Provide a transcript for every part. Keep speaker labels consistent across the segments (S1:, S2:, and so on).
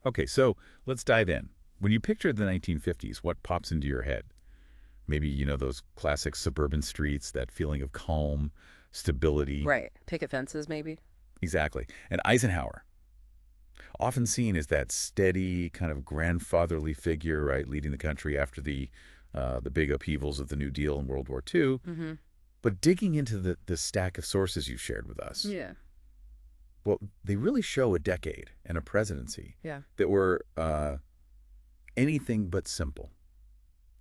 S1: Okay, so let's dive in. When you picture the 1950s, what pops into your head? Maybe, those classic suburban streets, that feeling of calm, stability.
S2: Right. Picket fences, maybe?
S1: Exactly. And Eisenhower, often seen as that steady, kind of grandfatherly figure, right, leading the country after the big upheavals of the New Deal in World War II.
S2: Mm-hmm.
S1: But digging into the stack of sources you shared with us,
S2: Yeah.
S1: well, they really show a decade and a presidency
S2: Yeah.
S1: that were anything but simple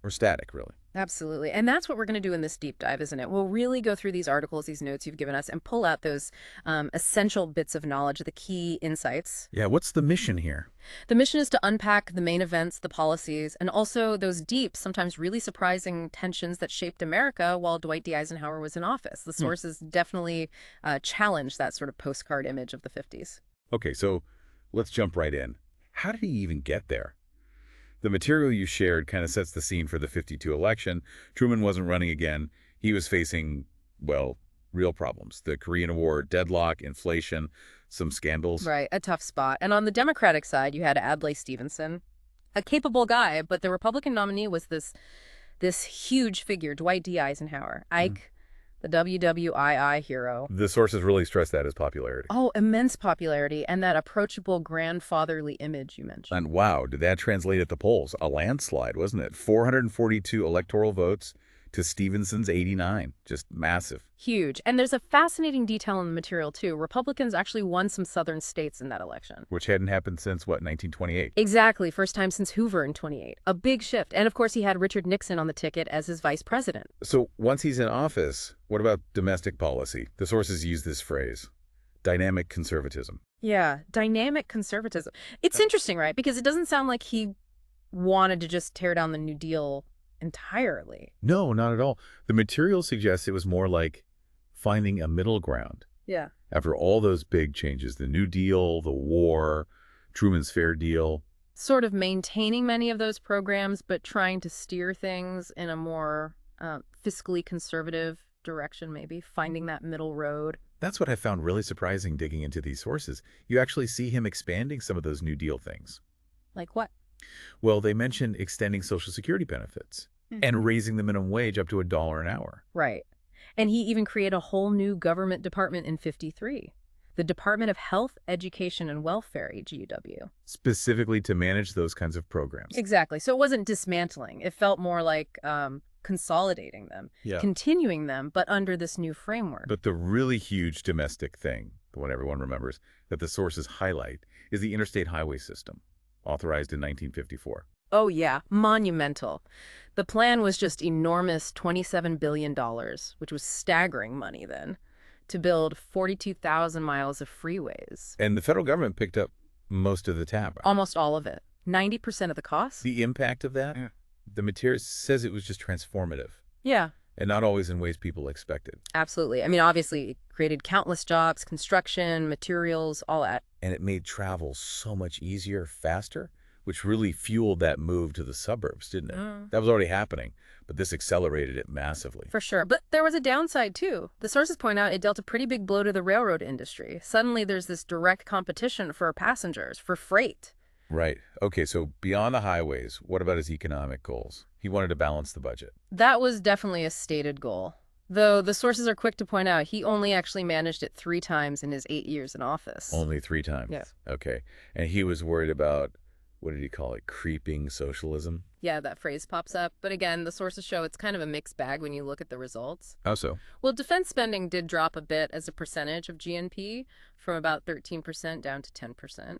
S1: or static, really.
S2: Absolutely. And that's what we're going to do in this deep dive, isn't it? We'll really go through these articles, these notes you've given us, and pull out those essential bits of knowledge, the key insights.
S1: Yeah, what's the mission here?
S2: The mission is to unpack the main events, the policies, and also those deep, sometimes really surprising tensions that shaped America while Dwight D. Eisenhower was in office. The sources definitely challenge that sort of postcard image of the 50s.
S1: Okay, so let's jump right in. How did he even get there? The material you shared kind of sets the scene for the 52 election. Truman wasn't running again. He was facing, well, real problems. The Korean War, deadlock, inflation, some scandals.
S2: Right, a tough spot. And on the Democratic side, you had Adlai Stevenson, a capable guy, but the Republican nominee was this huge figure, Dwight D. Eisenhower, Ike, the WWII hero.
S1: The sources really stress that as popularity.
S2: Oh, immense popularity and that approachable grandfatherly image you mentioned.
S1: And wow, did that translate at the polls? A landslide, wasn't it? 442 electoral votes to Stevenson's 89. Just massive.
S2: Huge. And there's a fascinating detail in the material, too. Republicans actually won some southern states in that election.
S1: Which hadn't happened since, what, 1928?
S2: Exactly. First time since Hoover in 28. A big shift. And of course, he had Richard Nixon on the ticket as his vice president.
S1: So once he's in office, what about domestic policy? The sources use this phrase, dynamic conservatism.
S2: Yeah, dynamic conservatism. It's interesting, right? Because it doesn't sound like he wanted to just tear down the New Deal entirely.
S1: No, not at all. The material suggests it was more like finding a middle ground.
S2: Yeah.
S1: After all those big changes, the New Deal, the war, Truman's Fair Deal.
S2: Sort of maintaining many of those programs, but trying to steer things in a more fiscally conservative direction, maybe, finding that middle road.
S1: That's what I found really surprising digging into these sources. You actually see him expanding some of those New Deal things.
S2: Like what?
S1: Well, they mentioned extending Social Security benefits and raising the minimum wage up to $1 an hour.
S2: Right. And he even created a whole new government department in 53, the Department of Health, Education, and Welfare, GEW.
S1: Specifically to manage those kinds of programs.
S2: Exactly. So it wasn't dismantling. It felt more like consolidating them, continuing them, but under this new framework.
S1: But the really huge domestic thing, the one everyone remembers, that the sources highlight is the interstate highway system, authorized in 1954.
S2: Oh, yeah, monumental. The plan was just enormous $27 billion, which was staggering money then, to build 42,000 miles of freeways.
S1: And the federal government picked up most of the tab.
S2: Almost all of it. 90% of the cost?
S1: The impact of that? Yeah. The material says it was just transformative.
S2: Yeah.
S1: And not always in ways people expected.
S2: Absolutely. I mean, obviously, it created countless jobs, construction, materials, all that.
S1: And it made travel so much easier, faster, which really fueled that move to the suburbs, didn't it? That was already happening, but this accelerated it massively.
S2: For sure. But there was a downside, too. The sources point out it dealt a pretty big blow to the railroad industry. Suddenly, there's this direct competition for passengers, for freight.
S1: Right. Okay, so beyond the highways, what about his economic goals? He wanted to balance the budget.
S2: That was definitely a stated goal. Though the sources are quick to point out he only actually managed it 3 times in his 8 years in office.
S1: Only 3 times?
S2: Yeah.
S1: Okay. And he was worried about, what did he call it, creeping socialism?
S2: Yeah, that phrase pops up. But again, the sources show it's kind of a mixed bag when you look at the results.
S1: How so?
S2: Well, defense spending did drop a bit as a percentage of GNP from about 13% down to 10%.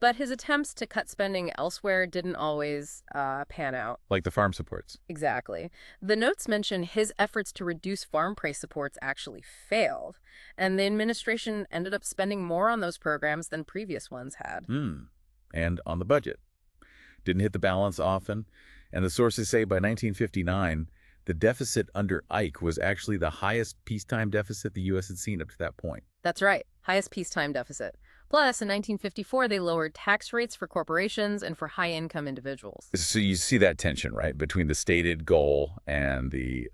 S2: But his attempts to cut spending elsewhere didn't always pan out.
S1: Like the farm supports.
S2: Exactly. The notes mention his efforts to reduce farm price supports actually failed, and the administration ended up spending more on those programs than previous ones had.
S1: And on the budget. Didn't hit the balance often. And the sources say by 1959, the deficit under Ike was actually the highest peacetime deficit the U.S. had seen up to that point.
S2: That's right. Highest peacetime deficit. Plus, in 1954, they lowered tax rates for corporations and for high-income individuals.
S1: So you see that tension, right, between the stated goal and the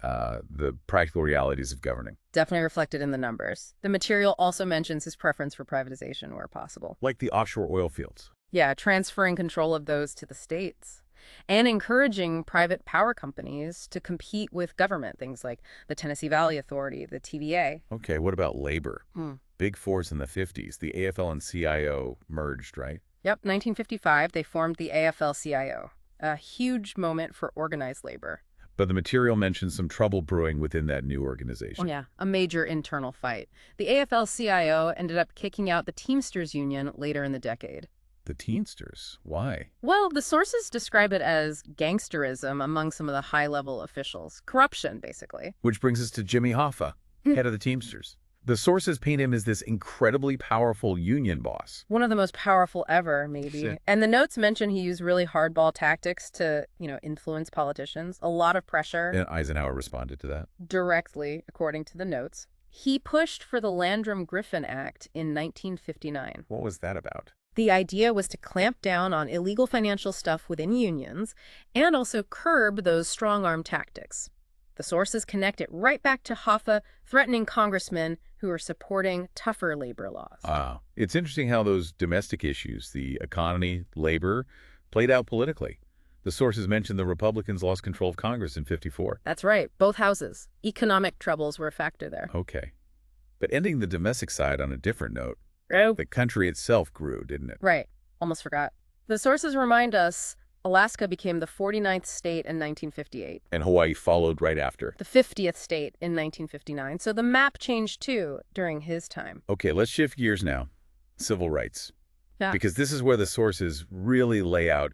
S1: practical realities of governing.
S2: Definitely reflected in the numbers. The material also mentions his preference for privatization where possible.
S1: Like the offshore oil fields.
S2: Yeah, transferring control of those to the states and encouraging private power companies to compete with government, things like the Tennessee Valley Authority, the TVA.
S1: Okay, what about labor?
S2: Hmm.
S1: Big fours in the 50s. The AFL and CIO merged, right?
S2: Yep, 1955, they formed the AFL-CIO, a huge moment for organized labor.
S1: But the material mentions some trouble brewing within that new
S2: Oh,
S1: organization.
S2: yeah, a major internal fight. The AFL-CIO ended up kicking out the Teamsters Union later in the decade.
S1: The Teamsters. Why?
S2: Well, the sources describe it as gangsterism among some of the high-level officials. Corruption, basically.
S1: Which brings us to Jimmy Hoffa, head of the Teamsters. The sources paint him as this incredibly powerful union boss.
S2: One of the most powerful ever, maybe.
S1: Shit.
S2: And the notes mention he used really hardball tactics to, influence politicians. A lot of pressure.
S1: And Eisenhower responded to that.
S2: Directly, according to the notes. He pushed for the Landrum-Griffin Act in 1959.
S1: What was that about?
S2: The idea was to clamp down on illegal financial stuff within unions and also curb those strong-arm tactics. The sources connect it right back to Hoffa threatening congressmen who are supporting tougher labor laws.
S1: It's interesting how those domestic issues, the economy, labor, played out politically. The sources mention the Republicans lost control of Congress in '54.
S2: That's right, both houses. Economic troubles were a factor there.
S1: Okay. But ending the domestic side on a different note,
S2: Oh.
S1: the country itself grew, didn't it?
S2: Right, almost forgot. The sources remind us Alaska became the 49th state in 1958.
S1: And Hawaii followed right after.
S2: The 50th state in 1959. So the map changed too during his time.
S1: Okay, let's shift gears now. Civil rights.
S2: Yeah.
S1: Because this is where the sources really lay out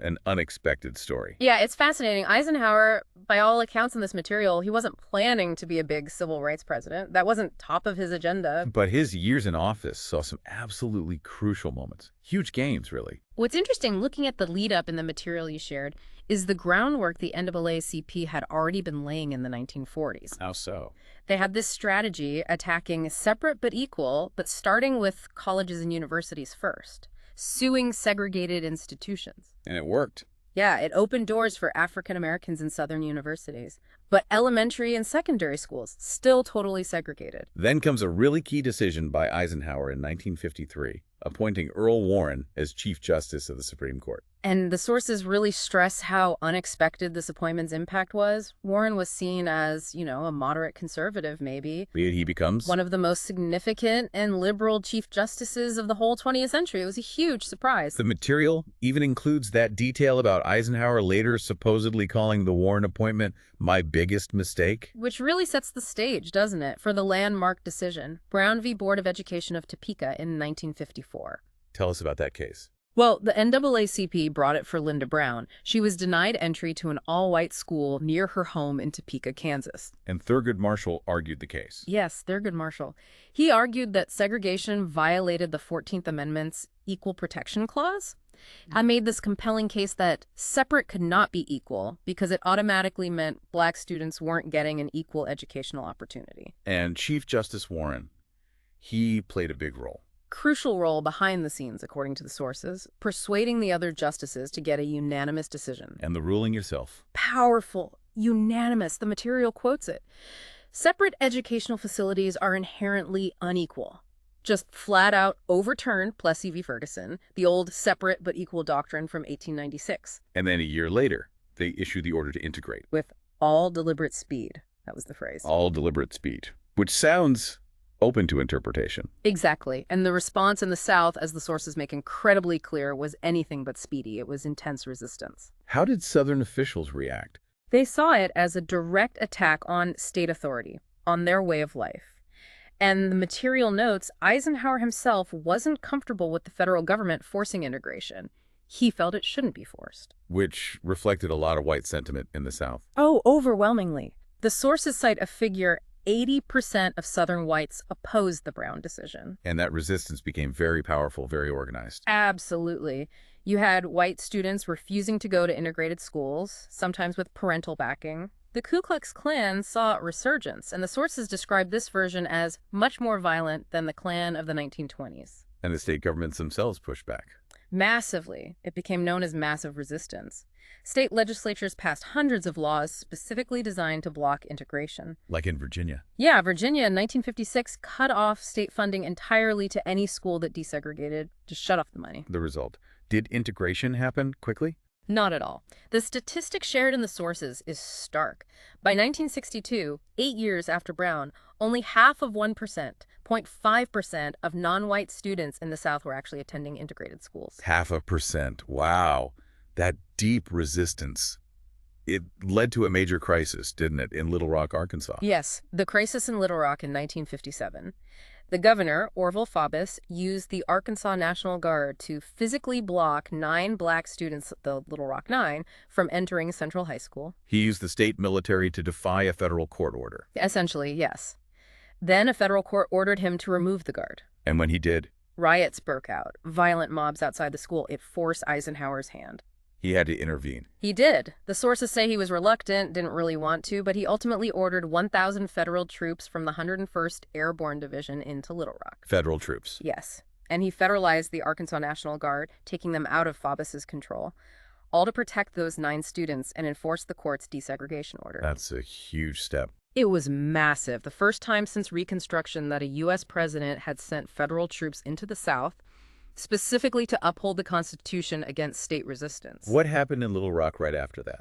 S1: an unexpected story.
S2: Yeah, it's fascinating. Eisenhower, by all accounts in this material, he wasn't planning to be a big civil rights president. That wasn't top of his agenda.
S1: But his years in office saw some absolutely crucial moments. Huge gains, really.
S2: What's interesting, looking at the lead up in the material you shared, is the groundwork the NAACP had already been laying in the 1940s.
S1: How so?
S2: They had this strategy attacking separate but equal, but starting with colleges and universities first, suing segregated institutions.
S1: And it worked.
S2: Yeah, it opened doors for African Americans in Southern universities. But elementary and secondary schools, still totally segregated.
S1: Then comes a really key decision by Eisenhower in 1953, appointing Earl Warren as Chief Justice of the Supreme Court.
S2: And the sources really stress how unexpected this appointment's impact was. Warren was seen as, a moderate conservative, maybe.
S1: Yet he becomes
S2: One of the most significant and liberal chief justices of the whole 20th century. It was a huge surprise.
S1: The material even includes that detail about Eisenhower later supposedly calling the Warren appointment my biggest mistake.
S2: Which really sets the stage, doesn't it, for the landmark decision, Brown v. Board of Education of Topeka in 1954.
S1: Tell us about that case.
S2: Well, the NAACP brought it for Linda Brown. She was denied entry to an all-white school near her home in Topeka, Kansas.
S1: And Thurgood Marshall argued the case.
S2: Yes, Thurgood Marshall. He argued that segregation violated the 14th Amendment's Equal Protection Clause. I made this compelling case that separate could not be equal because it automatically meant black students weren't getting an equal educational opportunity.
S1: And Chief Justice Warren, he played a big role.
S2: Crucial role behind the scenes, according to the sources, persuading the other justices to get a unanimous decision.
S1: And the ruling yourself.
S2: Powerful, unanimous, the material quotes it. Separate educational facilities are inherently unequal. Just flat out overturned Plessy v. Ferguson, the old separate but equal doctrine from 1896.
S1: And then a year later, they issued the order to integrate.
S2: With all deliberate speed. That was the phrase.
S1: All deliberate speed. Which sounds open to interpretation.
S2: Exactly. And the response in the South, as the sources make incredibly clear, was anything but speedy. It was intense resistance.
S1: How did Southern officials react?
S2: They saw it as a direct attack on state authority, on their way of life. And the material notes, Eisenhower himself wasn't comfortable with the federal government forcing integration. He felt it shouldn't be forced.
S1: Which reflected a lot of white sentiment in the South.
S2: Oh, overwhelmingly. The sources cite a figure 80% of Southern whites opposed the Brown decision.
S1: And that resistance became very powerful, very organized.
S2: Absolutely. You had white students refusing to go to integrated schools, sometimes with parental backing. The Ku Klux Klan saw a resurgence, and the sources describe this version as much more violent than the Klan of the 1920s.
S1: And the state governments themselves pushed back.
S2: Massively. It became known as massive resistance. State legislatures passed hundreds of laws specifically designed to block integration.
S1: Like in Virginia.
S2: Yeah, Virginia in 1956 cut off state funding entirely to any school that desegregated, just shut off the money.
S1: The result. Did integration happen quickly?
S2: Not at all. The statistic shared in the sources is stark. By 1962, 8 years after Brown, only half of 1%, 0.5% of non-white students in the South were actually attending integrated schools.
S1: 0.5%. Wow. That deep resistance. It led to a major crisis, didn't it, in Little Rock, Arkansas?
S2: Yes, the crisis in Little Rock in 1957. The governor, Orville Faubus, used the Arkansas National Guard to physically block 9 black students, the Little Rock Nine, from entering Central High School.
S1: He used the state military to defy a federal court order.
S2: Essentially, yes. Then a federal court ordered him to remove the guard.
S1: And when he did,
S2: Riots broke out, violent mobs outside the school. It forced Eisenhower's hand.
S1: he had to intervene.
S2: He did. The sources say he was reluctant, didn't really want to, but he ultimately ordered 1,000 federal troops from the 101st Airborne Division into Little Rock.
S1: Federal troops.
S2: Yes. And he federalized the Arkansas National Guard, taking them out of Faubus's control, all to protect those 9 students and enforce the court's desegregation order.
S1: That's a huge step.
S2: It was massive. The first time since Reconstruction that a U.S. president had sent federal troops into the South, specifically to uphold the Constitution against state resistance.
S1: What happened in Little Rock right after that?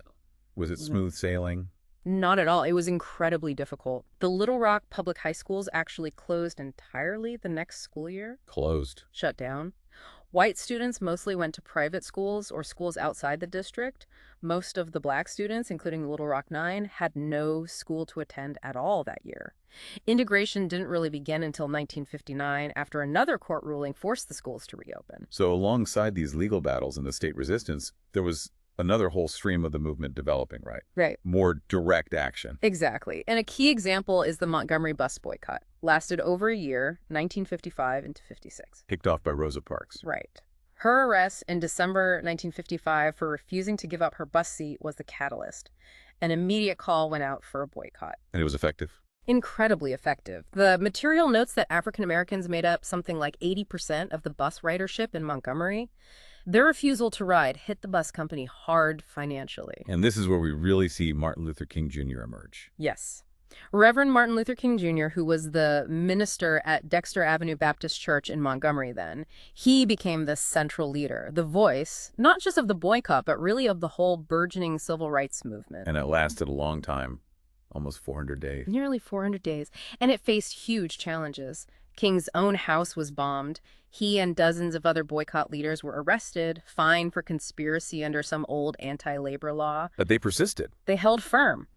S1: Was it smooth sailing?
S2: Not at all. It was incredibly difficult. The Little Rock public high schools actually closed entirely the next school year.
S1: Closed.
S2: Shut down. White students mostly went to private schools or schools outside the district. Most of the black students, including the Little Rock Nine, had no school to attend at all that year. Integration didn't really begin until 1959, after another court ruling forced the schools to reopen.
S1: So alongside these legal battles and the state resistance, there was another whole stream of the movement developing, right?
S2: Right.
S1: More direct action.
S2: Exactly. And a key example is the Montgomery bus boycott. Lasted over a year, 1955 into 56.
S1: Kicked off by Rosa Parks.
S2: Right. Her arrest in December 1955 for refusing to give up her bus seat was the catalyst. An immediate call went out for a boycott.
S1: And it was effective.
S2: Incredibly effective. The material notes that African Americans made up something like 80% of the bus ridership in Montgomery. Their refusal to ride hit the bus company hard financially.
S1: And this is where we really see Martin Luther King Jr. emerge.
S2: Yes. Reverend Martin Luther King Jr., who was the minister at Dexter Avenue Baptist Church in Montgomery then, he became the central leader, the voice, not just of the boycott, but really of the whole burgeoning civil rights movement.
S1: And it lasted a long time, almost 400 days.
S2: Nearly 400 days. And it faced huge challenges. King's own house was bombed. He and dozens of other boycott leaders were arrested, fined for conspiracy under some old anti-labor law.
S1: But they persisted.
S2: They held firm.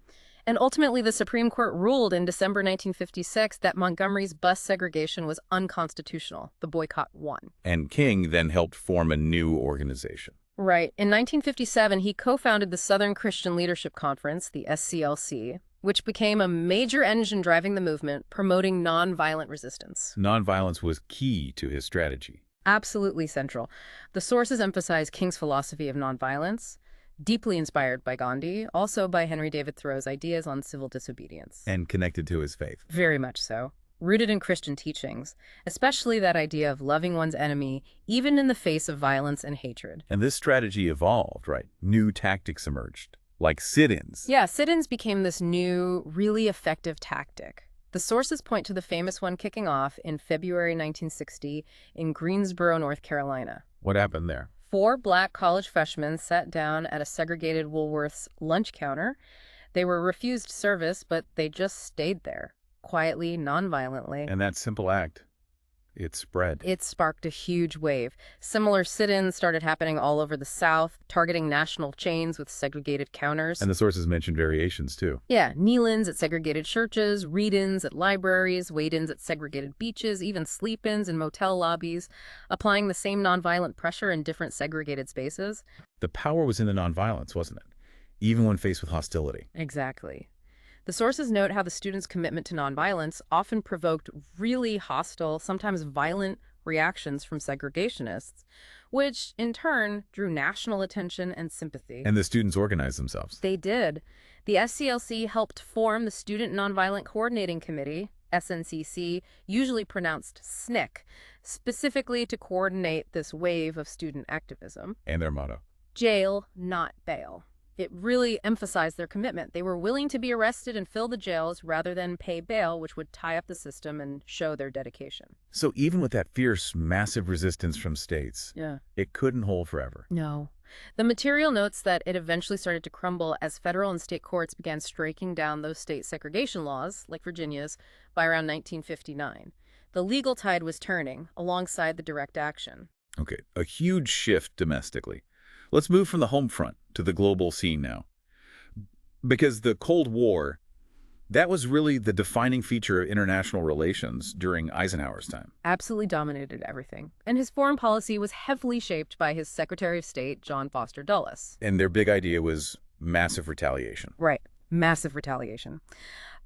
S2: And ultimately, the Supreme Court ruled in December 1956 that Montgomery's bus segregation was unconstitutional. The boycott won.
S1: And King then helped form a new organization.
S2: Right. In 1957, he co-founded the Southern Christian Leadership Conference, the SCLC, which became a major engine driving the movement, promoting nonviolent resistance.
S1: Nonviolence was key to his strategy.
S2: Absolutely central. The sources emphasize King's philosophy of nonviolence, deeply inspired by Gandhi, also by Henry David Thoreau's ideas on civil disobedience.
S1: And connected to his faith.
S2: Very much so. Rooted in Christian teachings, especially that idea of loving one's enemy, even in the face of violence and hatred.
S1: And this strategy evolved, right? New tactics emerged, like sit-ins.
S2: Yeah, sit-ins became this new, really effective tactic. The sources point to the famous one kicking off in February 1960 in Greensboro, North Carolina.
S1: What happened there?
S2: 4 black college freshmen sat down at a segregated Woolworth's lunch counter. They were refused service, but they just stayed there, quietly, nonviolently.
S1: And that simple act, it spread.
S2: It sparked a huge wave. Similar sit-ins started happening all over the South, targeting national chains with segregated counters.
S1: And the sources mentioned variations, too.
S2: Yeah, kneel-ins at segregated churches, read-ins at libraries, wait-ins at segregated beaches, even sleep-ins in motel lobbies, applying the same nonviolent pressure in different segregated spaces.
S1: The power was in the nonviolence, wasn't it? Even when faced with hostility.
S2: Exactly. The sources note how the students' commitment to nonviolence often provoked really hostile, sometimes violent reactions from segregationists, which in turn drew national attention and sympathy.
S1: And the students organized themselves.
S2: They did. The SCLC helped form the Student Nonviolent Coordinating Committee, SNCC, usually pronounced SNCC, specifically to coordinate this wave of student activism.
S1: And their motto.
S2: Jail, not bail. It really emphasized their commitment. They were willing to be arrested and fill the jails rather than pay bail, which would tie up the system and show their dedication.
S1: So even with that fierce, massive resistance from states, it couldn't hold forever.
S2: No. The material notes that it eventually started to crumble as federal and state courts began striking down those state segregation laws, like Virginia's, by around 1959. The legal tide was turning alongside the direct action.
S1: Okay, a huge shift domestically. Let's move from the home front to the global scene now. Because the Cold War, that was really the defining feature of international relations during Eisenhower's time.
S2: Absolutely dominated everything. And his foreign policy was heavily shaped by his Secretary of State, John Foster Dulles.
S1: And their big idea was massive retaliation.
S2: Right. Massive retaliation.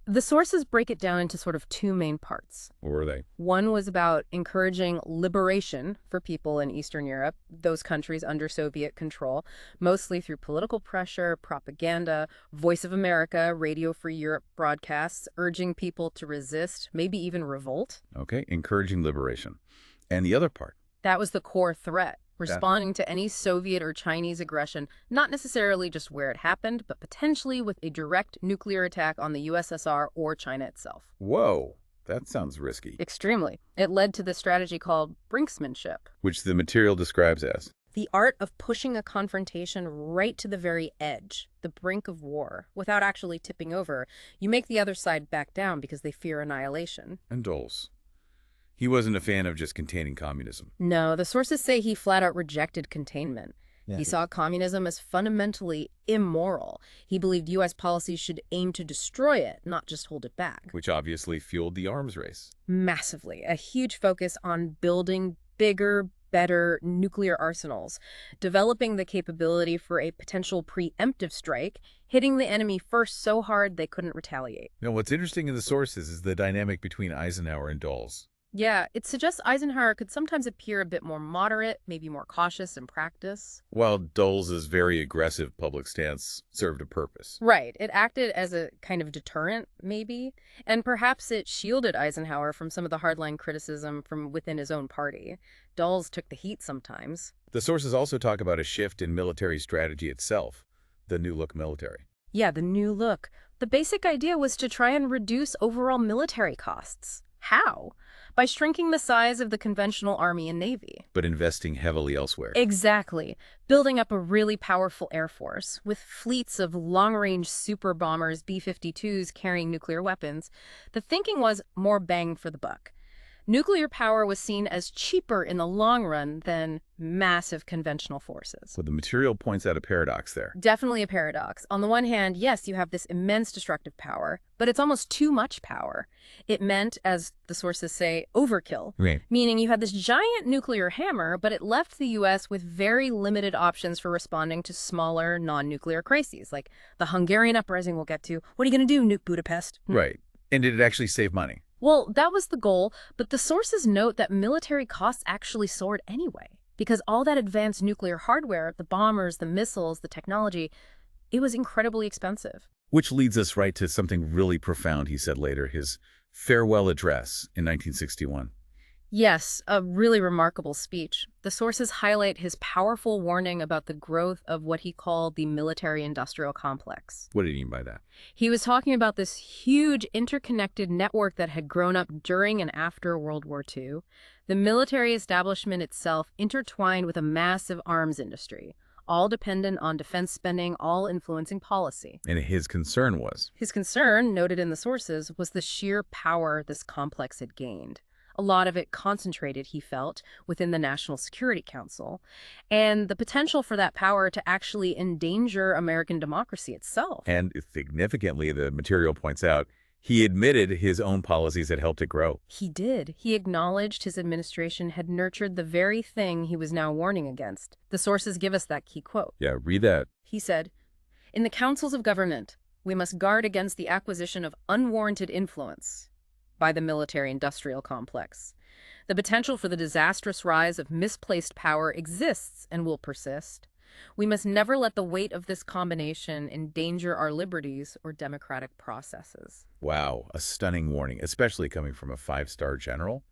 S2: The sources break it down into sort of two main parts.
S1: What were they?
S2: One was about encouraging liberation for people in Eastern Europe, those countries under Soviet control, mostly through political pressure, propaganda, Voice of America, Radio Free Europe broadcasts, urging people to resist, maybe even revolt.
S1: Okay, encouraging liberation. And the other part?
S2: That was the core threat. Responding to any Soviet or Chinese aggression, not necessarily just where it happened, but potentially with a direct nuclear attack on the USSR or China itself.
S1: Whoa, that sounds risky.
S2: Extremely. It led to the strategy called brinksmanship,
S1: which the material describes as
S2: the art of pushing a confrontation right to the very edge, the brink of war, without actually tipping over. You make the other side back down because they fear annihilation.
S1: And Dulles. He wasn't a fan of just containing communism.
S2: No, the sources say he flat out rejected containment.
S1: Yeah.
S2: He saw communism as fundamentally immoral. He believed U.S. policies should aim to destroy it, not just hold it back.
S1: Which obviously fueled the arms race.
S2: Massively. A huge focus on building bigger, better nuclear arsenals, developing the capability for a potential preemptive strike, hitting the enemy first so hard they couldn't retaliate.
S1: Now, what's interesting in the sources is the dynamic between Eisenhower and Dulles.
S2: Yeah, it suggests Eisenhower could sometimes appear a bit more moderate, maybe more cautious in practice.
S1: While Dulles' very aggressive public stance served a purpose.
S2: Right. It acted as a kind of deterrent, maybe, and perhaps it shielded Eisenhower from some of the hardline criticism from within his own party. Dulles took the heat sometimes.
S1: The sources also talk about a shift in military strategy itself, the New Look military.
S2: Yeah, the New Look. The basic idea was to try and reduce overall military costs. How? By shrinking the size of the conventional Army and Navy.
S1: But investing heavily elsewhere.
S2: Exactly. Building up a really powerful Air Force, with fleets of long-range super bombers, B-52s carrying nuclear weapons. The thinking was more bang for the buck. Nuclear power was seen as cheaper in the long run than massive conventional forces.
S1: So the material points out a paradox there.
S2: Definitely a paradox. On the one hand, yes, you have this immense destructive power, but it's almost too much power. It meant, as the sources say, overkill.
S1: Right.
S2: Meaning you had this giant nuclear hammer, but it left the U.S. with very limited options for responding to smaller, non-nuclear crises, like the Hungarian uprising we'll get to. What are you going to do, nuke Budapest?
S1: Right. And did it actually save money?
S2: Well, that was the goal, but the sources note that military costs actually soared anyway, because all that advanced nuclear hardware, the bombers, the missiles, the technology, it was incredibly expensive.
S1: Which leads us right to something really profound he said later, his farewell address in 1961.
S2: Yes, a really remarkable speech. The sources highlight his powerful warning about the growth of what he called the military-industrial complex.
S1: What did he mean by that?
S2: He was talking about this huge interconnected network that had grown up during and after World War II. The military establishment itself intertwined with a massive arms industry, all dependent on defense spending, all influencing policy.
S1: And his concern was?
S2: His concern, noted in the sources, was the sheer power this complex had gained. A lot of it concentrated, he felt, within the National Security Council, and the potential for that power to actually endanger American democracy itself.
S1: And significantly, the material points out, he admitted his own policies had helped it grow.
S2: He did. He acknowledged his administration had nurtured the very thing he was now warning against. The sources give us that key quote.
S1: Yeah, read that.
S2: He said, "In the councils of government, we must guard against the acquisition of unwarranted influence by the military-industrial complex. The potential for the disastrous rise of misplaced power exists and will persist. We must never let the weight of this combination endanger our liberties or democratic processes.
S1: Wow, a stunning warning, especially coming from a five-star general,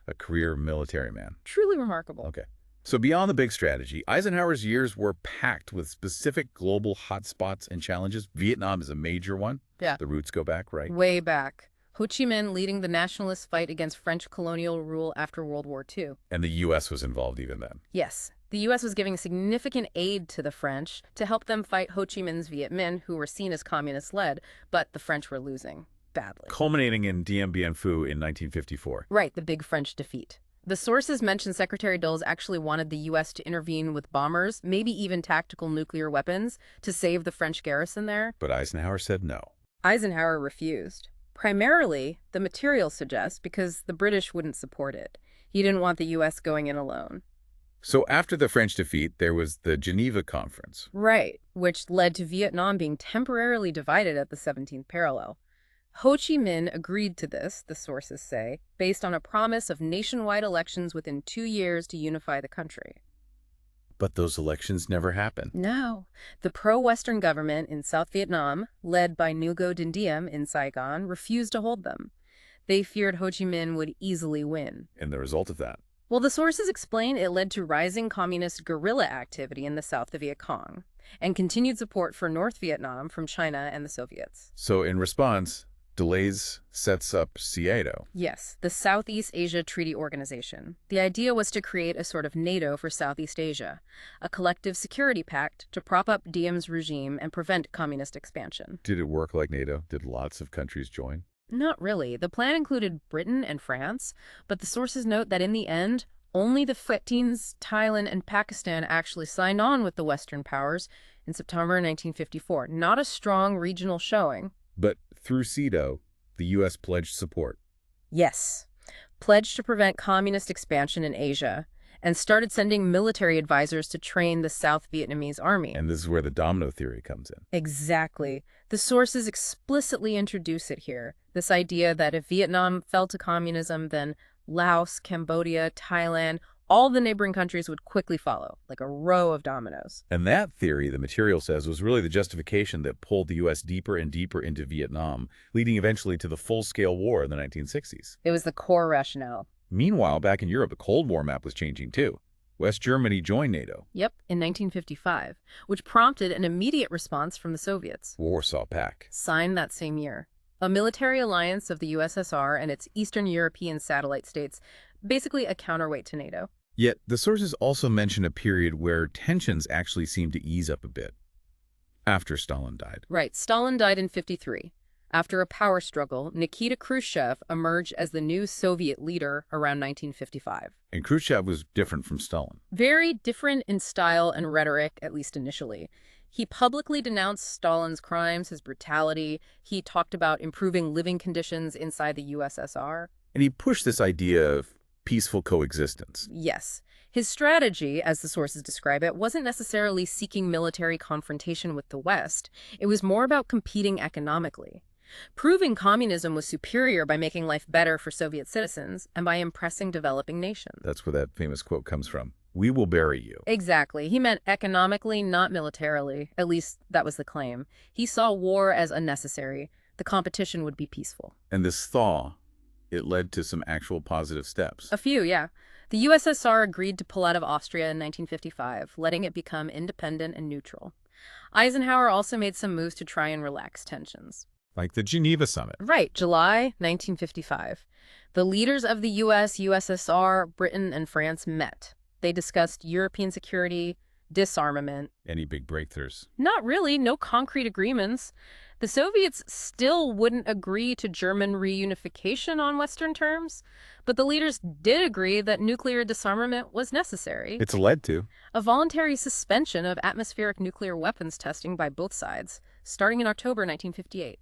S1: a career military man.
S2: Truly remarkable.
S1: Okay. So beyond the big strategy, Eisenhower's years were packed with specific global hotspots and challenges. Vietnam is a major one.
S2: Yeah.
S1: The roots go back, right?
S2: Way back. Ho Chi Minh leading the nationalist fight against French colonial rule after World War II.
S1: And the U.S. was involved even then.
S2: Yes, the U.S. was giving significant aid to the French to help them fight Ho Chi Minh's Viet Minh, who were seen as communist-led, but the French were losing badly.
S1: Culminating in Dien Bien Phu in 1954.
S2: Right, the big French defeat. The sources mention Secretary Dulles actually wanted the U.S. to intervene with bombers, maybe even tactical nuclear weapons, to save the French garrison there.
S1: But Eisenhower said no.
S2: Eisenhower refused. Primarily, the material suggests, because the British wouldn't support it. He didn't want the U.S. going in alone.
S1: So after the French defeat, there was the Geneva Conference.
S2: Right, which led to Vietnam being temporarily divided at the 17th parallel. Ho Chi Minh agreed to this, the sources say, based on a promise of nationwide elections within 2 years to unify the country.
S1: But those elections never happened.
S2: No. The pro-Western government in South Vietnam, led by Ngo Dinh Diem in Saigon, refused to hold them. They feared Ho Chi Minh would easily win.
S1: And the result of that?
S2: Well, the sources explain it led to rising communist guerrilla activity in the south of Viet Cong and continued support for North Vietnam from China and the Soviets.
S1: So in response, Delays sets up SEATO.
S2: Yes, the Southeast Asia Treaty Organization. The idea was to create a sort of NATO for Southeast Asia, a collective security pact to prop up Diem's regime and prevent communist expansion.
S1: Did it work like NATO? Did lots of countries join?
S2: Not really. The plan included Britain and France, but the sources note that in the end, only the Philippines, Thailand, and Pakistan actually signed on with the Western powers in September 1954. Not a strong regional showing.
S1: But through SEATO, the U.S. pledged support.
S2: Yes, pledged to prevent communist expansion in Asia, and started sending military advisors to train the South Vietnamese army.
S1: And this is where the domino theory comes in.
S2: Exactly. The sources explicitly introduce it here, this idea that if Vietnam fell to communism, then Laos, Cambodia, Thailand, all the neighboring countries would quickly follow, like a row of dominoes.
S1: And that theory, the material says, was really the justification that pulled the U.S. deeper and deeper into Vietnam, leading eventually to the full-scale war in the 1960s.
S2: It was the core rationale.
S1: Meanwhile, back in Europe, the Cold War map was changing too. West Germany joined NATO.
S2: Yep, in 1955, which prompted an immediate response from the Soviets.
S1: Warsaw Pact.
S2: Signed that same year. A military alliance of the USSR and its Eastern European satellite states, basically a counterweight to NATO.
S1: Yet, the sources also mention a period where tensions actually seemed to ease up a bit. After Stalin died.
S2: Right, Stalin died in '53. After a power struggle, Nikita Khrushchev emerged as the new Soviet leader around 1955.
S1: And Khrushchev was different from Stalin.
S2: Very different in style and rhetoric, at least initially. He publicly denounced Stalin's crimes, his brutality. He talked about improving living conditions inside the USSR.
S1: And he pushed this idea of peaceful coexistence.
S2: Yes. His strategy, as the sources describe it, wasn't necessarily seeking military confrontation with the West. It was more about competing economically. Proving communism was superior by making life better for Soviet citizens and by impressing developing nations.
S1: That's where that famous quote comes from. We will bury you.
S2: Exactly. He meant economically, not militarily. At least that was the claim. He saw war as unnecessary. The competition would be peaceful.
S1: And this thaw, it led to some actual positive steps.
S2: A few, yeah. The USSR agreed to pull out of Austria in 1955, letting it become independent and neutral. Eisenhower also made some moves to try and relax tensions.
S1: Like the Geneva Summit.
S2: Right, July 1955. The leaders of the US, USSR, Britain, and France met. They discussed European security, disarmament.
S1: Any big breakthroughs?
S2: Not really, no concrete agreements. The Soviets still wouldn't agree to German reunification on Western terms, but the leaders did agree that nuclear disarmament was necessary.
S1: It's led to
S2: A voluntary suspension of atmospheric nuclear weapons testing by both sides, starting in October 1958.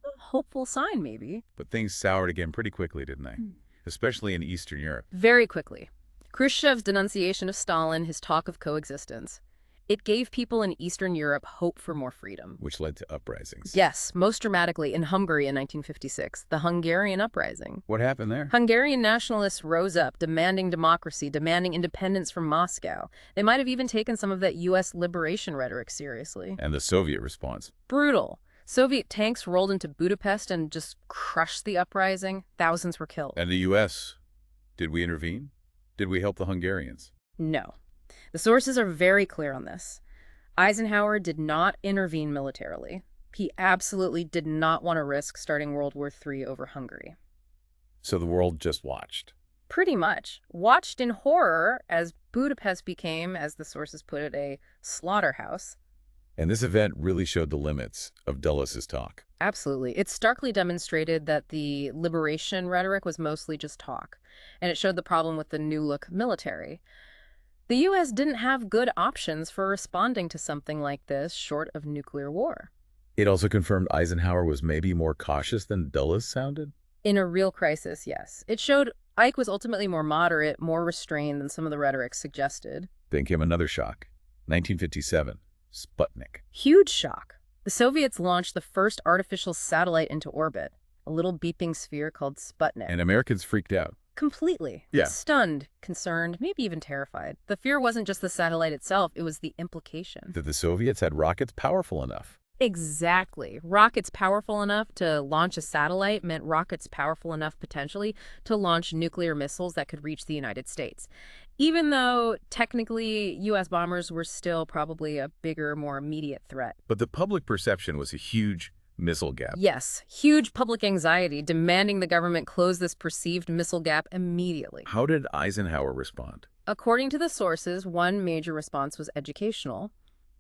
S2: A hopeful sign, maybe.
S1: But things soured again pretty quickly, didn't they? Especially in Eastern Europe.
S2: Very quickly. Khrushchev's denunciation of Stalin, his talk of coexistence. It gave people in Eastern Europe hope for more freedom.
S1: Which led to uprisings.
S2: Yes, most dramatically in Hungary in 1956, the Hungarian Uprising.
S1: What happened there?
S2: Hungarian nationalists rose up, demanding democracy, demanding independence from Moscow. They might have even taken some of that U.S. liberation rhetoric seriously.
S1: And the Soviet response.
S2: Brutal. Soviet tanks rolled into Budapest and just crushed the uprising. Thousands were killed.
S1: And the U.S., did we intervene? Did we help the Hungarians?
S2: No. The sources are very clear on this. Eisenhower did not intervene militarily. He absolutely did not want to risk starting World War III over Hungary.
S1: So the world just watched.
S2: Pretty much. Watched in horror as Budapest became, as the sources put it, a slaughterhouse.
S1: And this event really showed the limits of Dulles' talk.
S2: Absolutely. It starkly demonstrated that the liberation rhetoric was mostly just talk, and it showed the problem with the new look military. The U.S. didn't have good options for responding to something like this short of nuclear war.
S1: It also confirmed Eisenhower was maybe more cautious than Dulles sounded?
S2: In a real crisis, yes. It showed Ike was ultimately more moderate, more restrained than some of the rhetoric suggested.
S1: Then came another shock. 1957, Sputnik.
S2: Huge shock. The Soviets launched the first artificial satellite into orbit, a little beeping sphere called Sputnik.
S1: And Americans freaked out.
S2: Completely.
S1: Yeah.
S2: Stunned, concerned, maybe even terrified. The fear wasn't just the satellite itself, it was the implication.
S1: That the Soviets had rockets powerful enough.
S2: Exactly. Rockets powerful enough to launch a satellite meant rockets powerful enough, potentially, to launch nuclear missiles that could reach the United States. Even though, technically, U.S. bombers were still probably a bigger, more immediate threat.
S1: But the public perception was a huge missile gap.
S2: Yes, huge public anxiety demanding the government close this perceived missile gap immediately.
S1: How did Eisenhower respond?
S2: According to the sources, one major response was educational.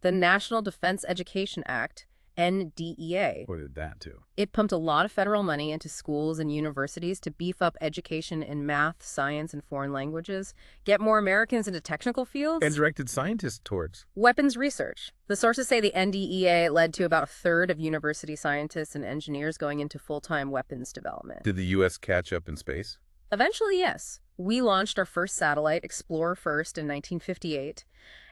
S2: The National Defense Education Act, NDEA.
S1: What did that do?
S2: It pumped a lot of federal money into schools and universities to beef up education in math, science, and foreign languages, get more Americans into technical fields.
S1: And directed scientists towards
S2: Weapons research. The sources say the NDEA led to about a third of university scientists and engineers going into full-time weapons development.
S1: Did the U.S. catch up in space?
S2: Eventually, yes. We launched our first satellite, Explorer First, in 1958.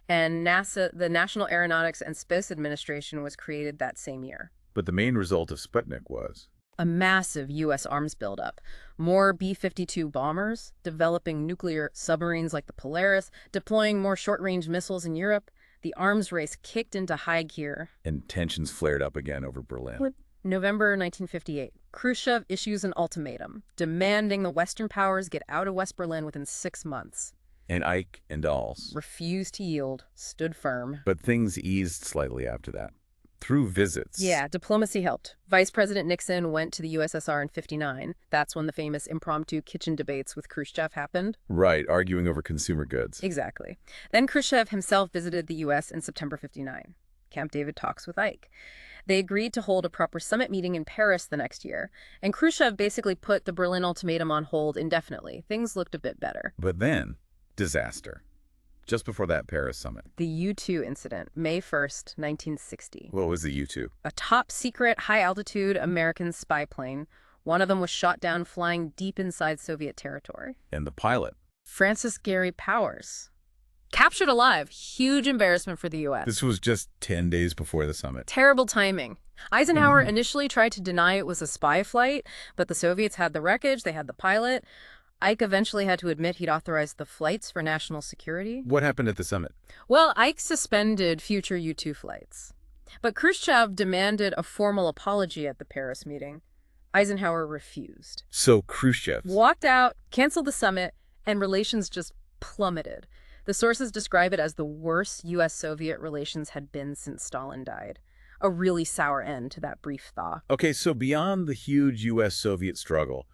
S2: And NASA, the National Aeronautics and Space Administration, was created that same year.
S1: But the main result of Sputnik was
S2: A massive U.S. arms buildup. More B-52 bombers, developing nuclear submarines like the Polaris, deploying more short-range missiles in Europe. The arms race kicked into high gear.
S1: and tensions flared up again over Berlin.
S2: November 1958. Khrushchev issues an ultimatum, demanding the Western powers get out of West Berlin within 6 months.
S1: And Ike and Dulles.
S2: Refused to yield, stood firm.
S1: But things eased slightly after that. Through visits.
S2: Yeah, diplomacy helped. Vice President Nixon went to the USSR in '59. That's when the famous impromptu kitchen debates with Khrushchev happened.
S1: Right, arguing over consumer goods.
S2: Exactly. Then Khrushchev himself visited the U.S. in September '59. Camp David talks with Ike. They agreed to hold a proper summit meeting in Paris the next year, and Khrushchev basically put the Berlin ultimatum on hold indefinitely. Things looked a bit better.
S1: But then, disaster. Just before that Paris summit.
S2: The U-2 incident, May 1st, 1960.
S1: What was the U-2?
S2: A top-secret, high-altitude American spy plane. One of them was shot down flying deep inside Soviet territory.
S1: And the pilot.
S2: Francis Gary Powers. Captured alive. Huge embarrassment for the U.S.
S1: This was just 10 days before the summit.
S2: Terrible timing. Eisenhower initially tried to deny it was a spy flight, but the Soviets had the wreckage, they had the pilot. Ike eventually had to admit he'd authorized the flights for national security.
S1: What happened at the summit?
S2: Well, Ike suspended future U-2 flights. But Khrushchev demanded a formal apology at the Paris meeting. Eisenhower refused.
S1: So Khrushchev.
S2: Walked out, canceled the summit, and relations just plummeted. The sources describe it as the worst U.S.-Soviet relations had been since Stalin died. A really sour end to that brief thaw.
S1: Okay, so beyond the huge U.S.-Soviet struggle,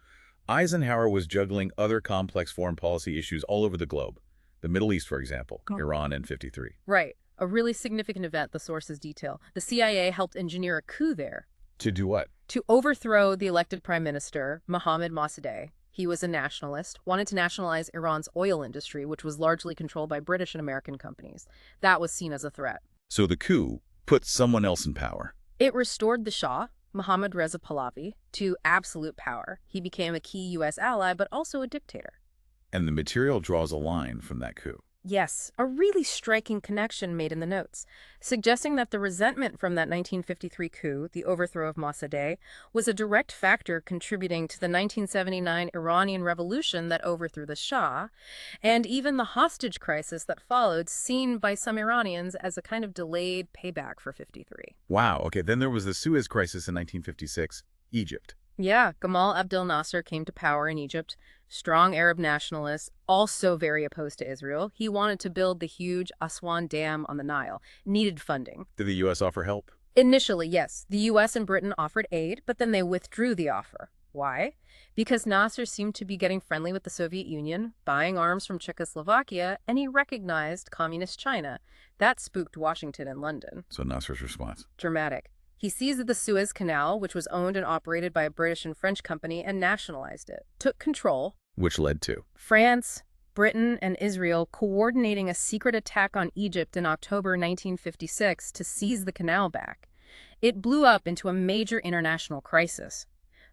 S1: Eisenhower was juggling other complex foreign policy issues all over the globe. The Middle East, for example, Iran in '53.
S2: Right. A really significant event, the sources detail. The CIA helped engineer a coup there.
S1: To do what?
S2: To overthrow the elected prime minister, Mohammad Mossadegh. He was a nationalist, wanted to nationalize Iran's oil industry, which was largely controlled by British and American companies. That was seen as a threat.
S1: So the coup put someone else in power.
S2: It restored the Shah, Mohammad Reza Pahlavi, to absolute power. He became a key U.S. ally, but also a dictator.
S1: And the material draws a line from that coup.
S2: Yes, a really striking connection made in the notes, suggesting that the resentment from that 1953 coup, the overthrow of Mossadegh, was a direct factor contributing to the 1979 Iranian Revolution that overthrew the Shah, and even the hostage crisis that followed, seen by some Iranians as a kind of delayed payback for 53.
S1: Wow, okay, then there was the Suez Crisis in 1956, Egypt.
S2: Yeah, Gamal Abdel Nasser came to power in Egypt, strong Arab nationalist, also very opposed to Israel. He wanted to build the huge Aswan Dam on the Nile, needed funding.
S1: Did the U.S. offer help?
S2: Initially, yes, the US and Britain offered aid, but then they withdrew the offer. Why? Because Nasser seemed to be getting friendly with the Soviet Union, buying arms from Czechoslovakia, and he recognized communist China. That spooked Washington and London.
S1: So Nasser's response.
S2: Dramatic. He seized the Suez Canal, which was owned and operated by a British and French company, and nationalized it. Took control.
S1: Which led to?
S2: France, Britain, and Israel coordinating a secret attack on Egypt in October 1956 to seize the canal back. It blew up into a major international crisis.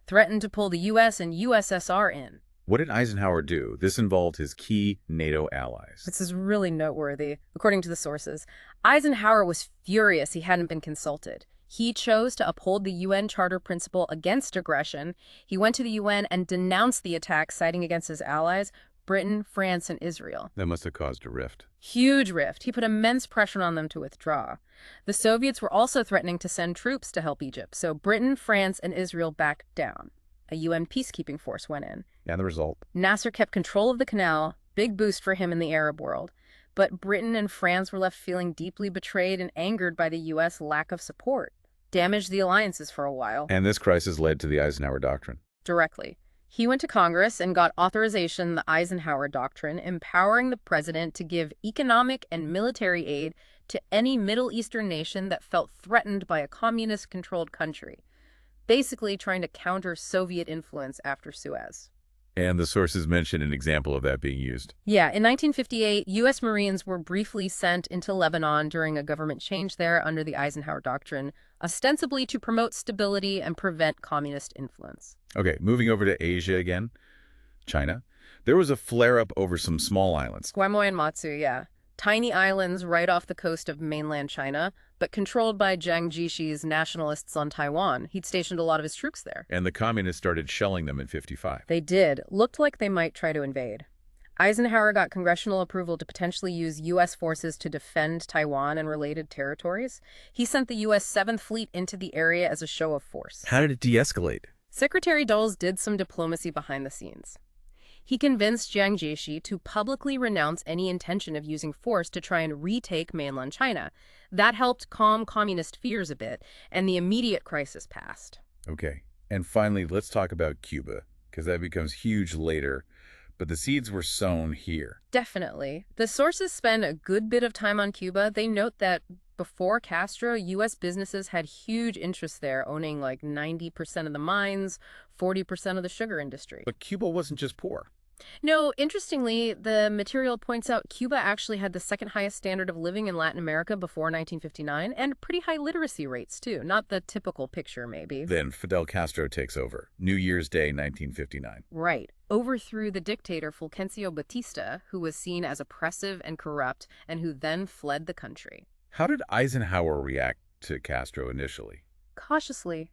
S2: Threatened to pull the US and USSR in.
S1: What did Eisenhower do? This involved his key NATO allies.
S2: This is really noteworthy. According to the sources, Eisenhower was furious he hadn't been consulted. He chose to uphold the UN Charter principle against aggression. He went to the UN and denounced the attack, siding against his allies, Britain, France, and Israel.
S1: That must have caused a rift.
S2: Huge rift. He put immense pressure on them to withdraw. The Soviets were also threatening to send troops to help Egypt, so Britain, France, and Israel backed down. A UN peacekeeping force went in.
S1: And the result?
S2: Nasser kept control of the canal, big boost for him in the Arab world. But Britain and France were left feeling deeply betrayed and angered by the U.S. lack of support. Damaged the alliances for a while.
S1: And this crisis led to the Eisenhower Doctrine.
S2: Directly. He went to Congress and got authorization, the Eisenhower Doctrine, empowering the president to give economic and military aid to any Middle Eastern nation that felt threatened by a communist-controlled country. Basically trying to counter Soviet influence after Suez.
S1: And the sources mention an example of that being used.
S2: Yeah, in 1958, U.S. Marines were briefly sent into Lebanon during a government change there under the Eisenhower Doctrine, ostensibly to promote stability and prevent communist influence.
S1: Okay, moving over to Asia again, China. There was a flare-up over some small islands.
S2: Guamoy and Matsu, yeah. Tiny islands right off the coast of mainland China, but controlled by Jiang Jishi's nationalists on Taiwan. He'd stationed a lot of his troops there.
S1: And the communists started shelling them in '55.
S2: They did. Looked like they might try to invade. Eisenhower got congressional approval to potentially use U.S. forces to defend Taiwan and related territories. He sent the U.S. 7th Fleet into the area as a show of force.
S1: How did it de-escalate?
S2: Secretary Dulles did some diplomacy behind the scenes. He convinced Jiang Jiechi to publicly renounce any intention of using force to try and retake mainland China. That helped calm communist fears a bit, and the immediate crisis passed.
S1: Okay, and finally, let's talk about Cuba, because that becomes huge later. But the seeds were sown here.
S2: Definitely. The sources spend a good bit of time on Cuba. They note that before Castro, U.S. businesses had huge interests there, owning like 90% of the mines, 40% of the sugar industry.
S1: But Cuba wasn't just poor.
S2: No, interestingly, the material points out Cuba actually had the second highest standard of living in Latin America before 1959, and pretty high literacy rates, too. Not the typical picture, maybe.
S1: Then Fidel Castro takes over. New Year's Day, 1959.
S2: Right. Overthrew the dictator Fulgencio Batista, who was seen as oppressive and corrupt, and who then fled the country.
S1: How did Eisenhower react to Castro initially?
S2: Cautiously.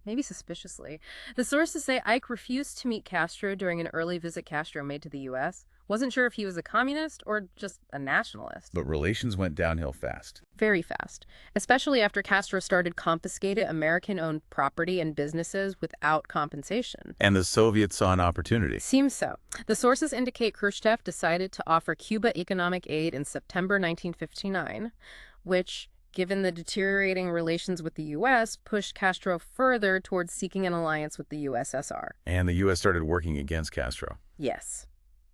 S2: Maybe suspiciously. The sources say Ike refused to meet Castro during an early visit Castro made to the U.S. Wasn't sure if he was a communist or just a nationalist.
S1: But relations went downhill fast.
S2: Very fast. Especially after Castro started confiscating American-owned property and businesses without compensation.
S1: And the Soviets saw an opportunity.
S2: Seems so. The sources indicate Khrushchev decided to offer Cuba economic aid in September 1959, which, given the deteriorating relations with the U.S., pushed Castro further towards seeking an alliance with the USSR.
S1: And the U.S. started working against Castro.
S2: Yes.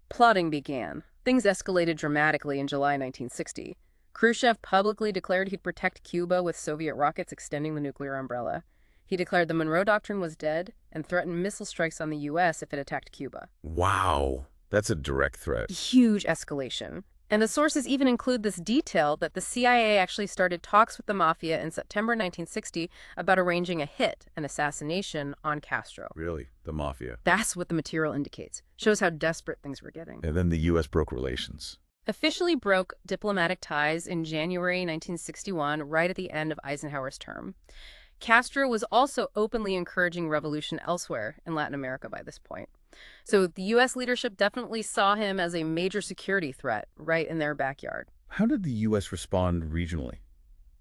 S2: Plotting began. Things escalated dramatically in July 1960. Khrushchev publicly declared he'd protect Cuba with Soviet rockets extending the nuclear umbrella. He declared the Monroe Doctrine was dead and threatened missile strikes on the U.S. if it attacked Cuba.
S1: Wow. That's a direct threat.
S2: Huge escalation. And the sources even include this detail that the CIA actually started talks with the mafia in September 1960 about arranging a hit, an assassination, on Castro.
S1: Really? The mafia?
S2: That's what the material indicates. Shows how desperate things were getting.
S1: And then the U.S. broke relations.
S2: officially broke diplomatic ties in January 1961, right at the end of Eisenhower's term. Castro was also openly encouraging revolution elsewhere in Latin America by this point. So the U.S. leadership definitely saw him as a major security threat right in their backyard.
S1: How did the U.S. respond regionally?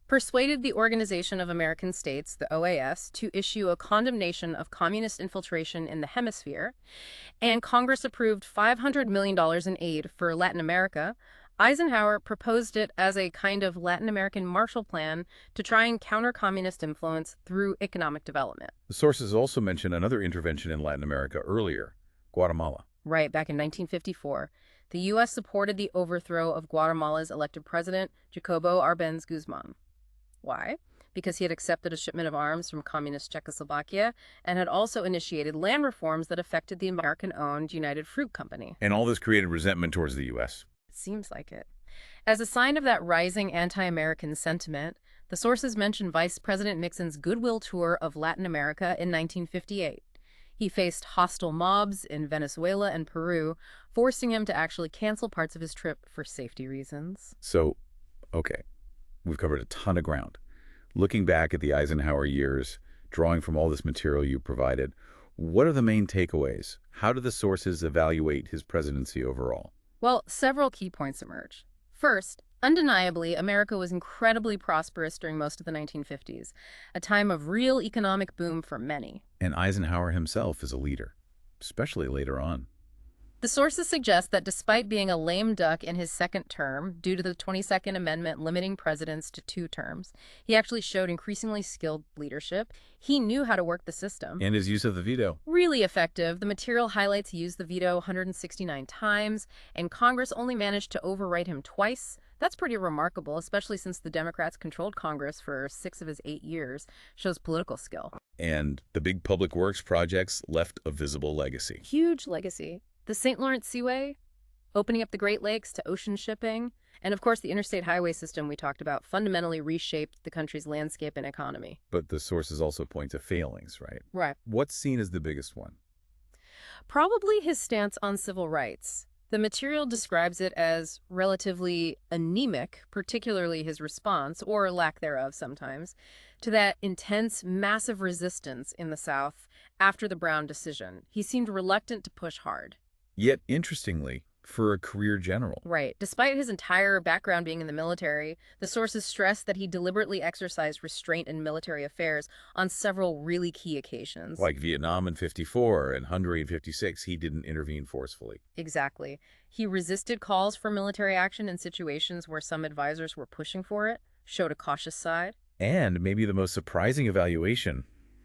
S2: Persuaded the Organization of American States, the OAS, to issue a condemnation of communist infiltration in the hemisphere, and Congress approved $500 million in aid for Latin America. Eisenhower proposed it as a kind of Latin American Marshall Plan to try and counter communist influence through economic development.
S1: The sources also mention another intervention in Latin America earlier, Guatemala.
S2: Right, back in 1954, the U.S. supported the overthrow of Guatemala's elected president, Jacobo Arbenz Guzman. Why? Because he had accepted a shipment of arms from communist Czechoslovakia and had also initiated land reforms that affected the American-owned United Fruit Company.
S1: And all this created resentment towards the U.S.
S2: It seems like it. As a sign of that rising anti-American sentiment, the sources mention Vice President Nixon's goodwill tour of Latin America in 1958. He faced hostile mobs in Venezuela and Peru, forcing him to actually cancel parts of his trip for safety reasons.
S1: So, okay, we've covered a ton of ground. Looking back at the Eisenhower years, drawing from all this material you provided, what are the main takeaways? How do the sources evaluate his presidency overall?
S2: Well, several key points emerge. First, undeniably, America was incredibly prosperous during most of the 1950s, a time of real economic boom for many.
S1: And Eisenhower himself is a leader, especially later on.
S2: The sources suggest that despite being a lame duck in his second term, due to the 22nd Amendment limiting presidents to 2 terms, he actually showed increasingly skilled leadership. He knew how to work the system.
S1: And his use of the veto.
S2: Really effective. The material highlights he used the veto 169 times, and Congress only managed to override him twice. That's pretty remarkable, especially since the Democrats controlled Congress for 6 of his 8 years. Shows political skill.
S1: And the big public works projects left a visible legacy.
S2: Huge legacy. The St. Lawrence Seaway, opening up the Great Lakes to ocean shipping, and of course the interstate highway system we talked about fundamentally reshaped the country's landscape and economy.
S1: But the sources also point to failings, right?
S2: Right.
S1: What's seen as the biggest one?
S2: Probably his stance on civil rights. The material describes it as relatively anemic, particularly his response, or lack thereof sometimes, to that intense, massive resistance in the South after the Brown decision. He seemed reluctant to push hard.
S1: Yet, interestingly, for a career general.
S2: Right. Despite his entire background being in the military, the sources stress that he deliberately exercised restraint in military affairs on several really key occasions.
S1: Like Vietnam in '54 and Hungary in '56, he didn't intervene forcefully.
S2: Exactly. He resisted calls for military action in situations where some advisors were pushing for it, showed a cautious side.
S1: And maybe the most surprising evaluation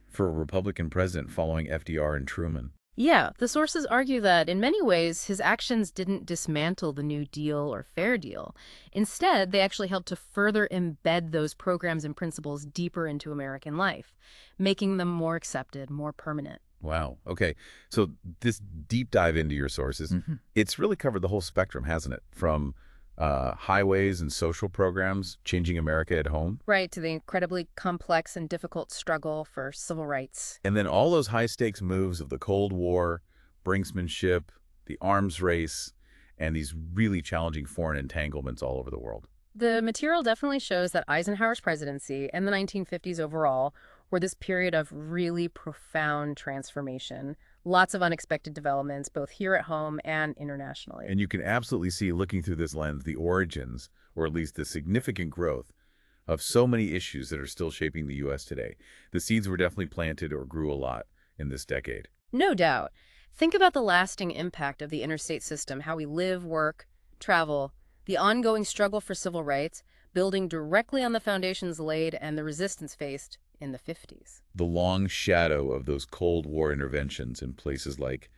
S1: for a Republican president following FDR and Truman.
S2: Yeah, the sources argue that, in many ways, his actions didn't dismantle the New Deal or Fair Deal. Instead, they actually helped to further embed those programs and principles deeper into American life, making them more accepted, more permanent.
S1: Wow. Okay. So this deep dive into your sources, it's really covered the whole spectrum, hasn't it? From highways and social programs, changing America at home.
S2: Right, to the incredibly complex and difficult struggle for civil rights.
S1: And then all those high-stakes moves of the Cold War, brinksmanship, the arms race, and these really challenging foreign entanglements all over the world.
S2: The material definitely shows that Eisenhower's presidency and the 1950s overall were this period of really profound transformation. Lots of unexpected developments, both here at home and internationally.
S1: And you can absolutely see, looking through this lens, the origins, or at least the significant growth, of so many issues that are still shaping the U.S. today. The seeds were definitely planted or grew a lot in this decade.
S2: No doubt. Think about the lasting impact of the interstate system, how we live, work, travel, the ongoing struggle for civil rights, building directly on the foundations laid and the resistance faced in the 50s.
S1: The long shadow of those Cold War interventions in places like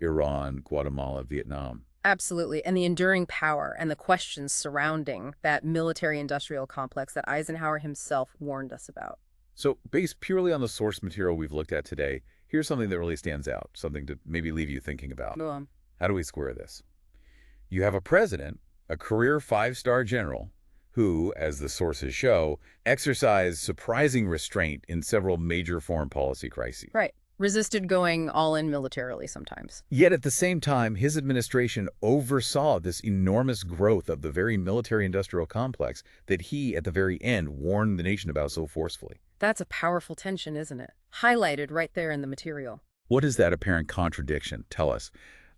S1: Iran, Guatemala, Vietnam.
S2: Absolutely. And the enduring power and the questions surrounding that military-industrial complex that Eisenhower himself warned us about.
S1: So, based purely on the source material we've looked at today, here's something that really stands out, something to maybe leave you thinking about.
S2: Go on.
S1: How do we square this? You have a president, a career 5-star general, who, as the sources show, exercised surprising restraint in several major foreign policy crises.
S2: Right. Resisted going all in militarily sometimes.
S1: Yet at the same time, his administration oversaw this enormous growth of the very military-industrial complex that he, at the very end, warned the nation about so forcefully.
S2: That's a powerful tension, isn't it? Highlighted right there in the material.
S1: What does that apparent contradiction tell us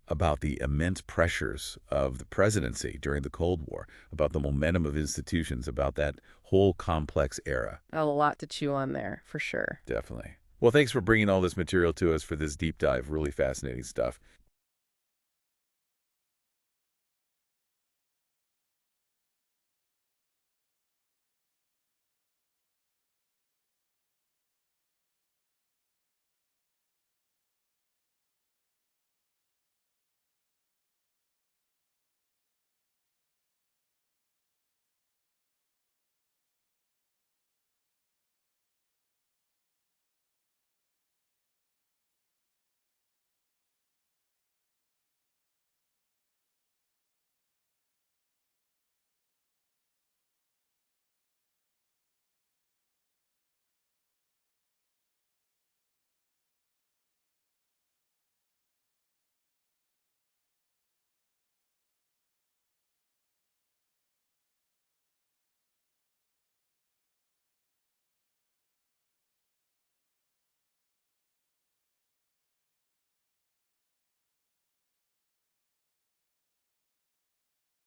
S1: about the immense pressures of the presidency during the Cold War, about the momentum of institutions, about that whole complex era?
S2: A lot to chew on there, for sure.
S1: Definitely. Well, thanks for bringing all this material to us for this deep dive. Really fascinating stuff.